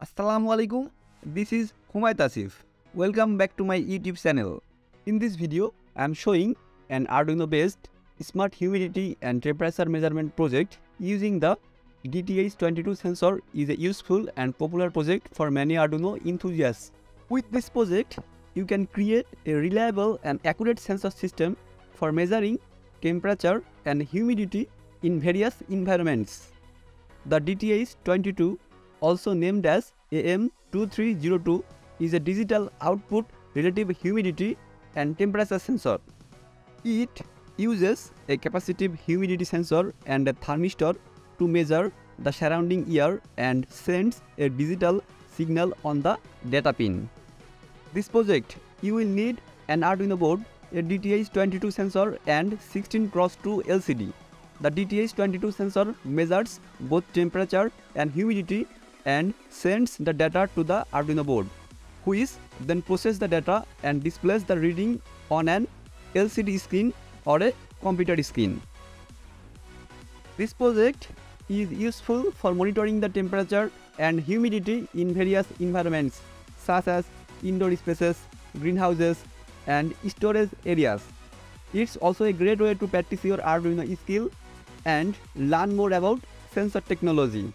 Assalamualaikum. This is Humayet Asif. Welcome back to my YouTube channel. In this video, I am showing an Arduino based smart humidity and temperature measurement project using the DHT11 sensor. Is a useful and popular project for many Arduino enthusiasts. With this project, you can create a reliable and accurate sensor system for measuring temperature and humidity in various environments. The DHT11, also named as AM2302, is a digital output relative humidity and temperature sensor. It uses a capacitive humidity sensor and a thermistor to measure the surrounding air and sends a digital signal on the data pin. This project, you will need an Arduino board, a DHT11 sensor and 16x2 LCD. The DHT11 sensor measures both temperature and humidity and sends the data to the Arduino board, which then processes the data and displays the reading on an LCD screen or a computer screen. This project is useful for monitoring the temperature and humidity in various environments such as indoor spaces, greenhouses, and storage areas. It's also a great way to practice your Arduino skill and learn more about sensor technology.